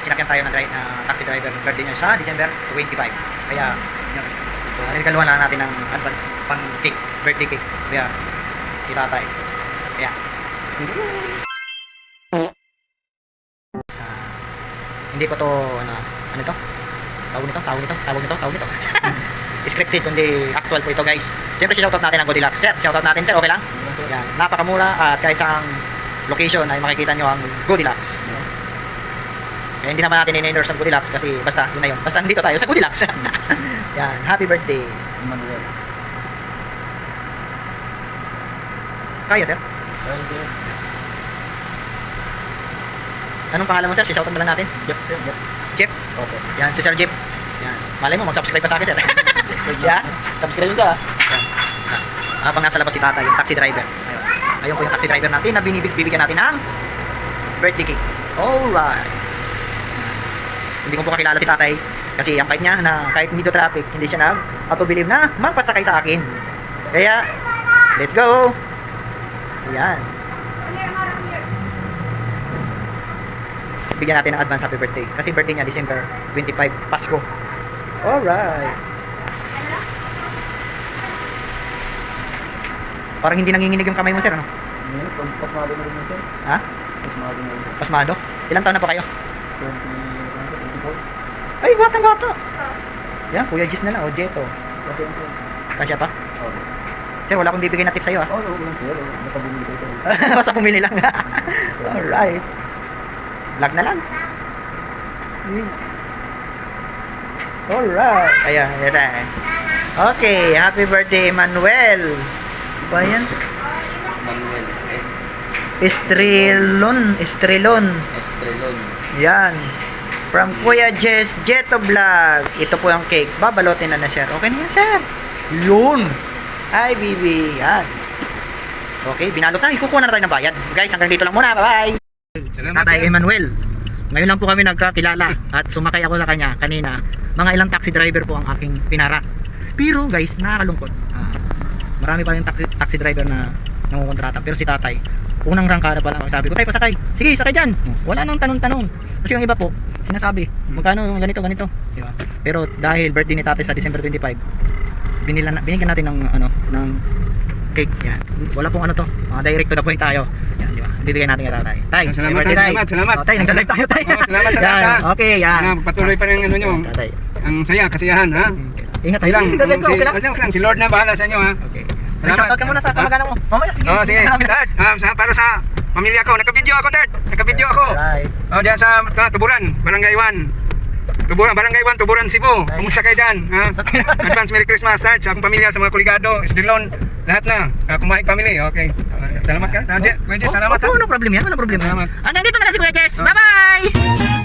sinakyan tayo ng taxi driver ng birthday niya sa December 25. Kaya, yun. So, nilikaluhan lang natin ng advance pang cake, birthday cake. Kaya, si tatay. Kaya, hindi ko to, ano ito? Tawag nito. Scripted, kundi actual po ito, guys. Siyempre, shoutout natin ang Goldilocks. Sir, shoutout natin, sir, okay lang? Yan, napakamura at kahit saang location ay makikita nyo ang Goldilocks. Kaya hindi naman natin in-endorse ang Goldilocks kasi basta, yun na yun. Basta nandito tayo sa Goldilocks. Yan, happy birthday. Manuel. Kaya, sir? Kaya. Anong pangalan mo, sir? Shoutout na lang natin. Jeff? Okay. Yan, si Sir Jeff. Yan. Malay mo, mag-subscribe pa sa akin, sir. Yan, subscribe ka. Yan. Habang nasa labas si tatay, yung taxi driver. Ayun. Ayun po yung taxi driver natin na bibigyan natin ng birthday cake. Alright. Hindi ko po kakilala si tatay kasi ang kahit niya na kahit hindi to traffic, hindi siya nag-auto-believe na magpasakay sa akin. Kaya, let's go! Ayan. Bigyan natin ng advance happy birthday kasi birthday niya December 25, Pasko. Alright. Parang hindi nanginginig yung kamay mo, sir, ano? Pasmado na rin mo, sir. Ha? Pasmado na rin. Pasmado? Ilang taon na po kayo? 24. Ay, batang-bata. Yan, Kuya Gis na lang, o Jeto. Kasi ang sir. Kasya pa? Okay. Sir, wala akong bibigay na tip sa'yo, ha? Oo, lang sir. Nakabumili ko ito. Basta pumili lang. Alright. Vlog na lang. Alright. Ayan, ayan. Okay, happy birthday, Manuel. Ba yan? Manuel. Estrelon. Estrelon. Yan. From Kuya Jess Jeto Vlog. Ito po yung cake. Babalotin na sir. Okay na yan, sir. Yun. Ay, bibi. Yan. Okay, binalot na. Ikukuha na tayo ng bayad. Guys, hanggang dito lang muna. Bye-bye. Tatay Emmanuel. Ngayon lang po kami nagkakilala at sumakay ako sa kanya kanina. Mga ilang taxi driver po ang aking pinara. Pero guys, nakakalungkot. Marami pa rin taxi driver na nangukontrata. Pero si tatay, unang rangkada pa lang sabi ko, tay, pasakay. Sige, sakay dyan. Wala nang tanong-tanong. Kasi yung iba po, sinasabi, magkano ganito. Diba? Pero dahil birthday ni tatay sa December 25, binigyan natin ng cake. Yan. Wala pong direct to the point tayo. Yan, di ba? Bibigyan natin kay tatay. Tay, salamat. Oh, tay, nag-live tayo, tay. Salamat. Yan, okay, yan. Patuloy pa rin nyo. Tatay. Ang kasiyahan, ha? Ingat tayo lang. Okay lang. Si Lord na bahala sa inyo, ha? Okay. Shoutout ka muna sa kamag-anak mo. Mamaya, sige. Oh, sige. Dad, para sa pamilya ko, nagka-video ako, Dad. Nagka-video ako. Right. Oh, diyan sa Tuburan, Barangay 1. Barangay 1, Tuburan, Cebu. Kumusta kayo dyan? Advance Merry Christmas, Dad. Sa akong pamilya, sa mga kuligado, Isdilon, lahat na. Kumain family, okay. Salamat ka. Kuya Jess, salamat. No problem yan. Hanggang dito na lang si Kuya Jess. Bye-bye!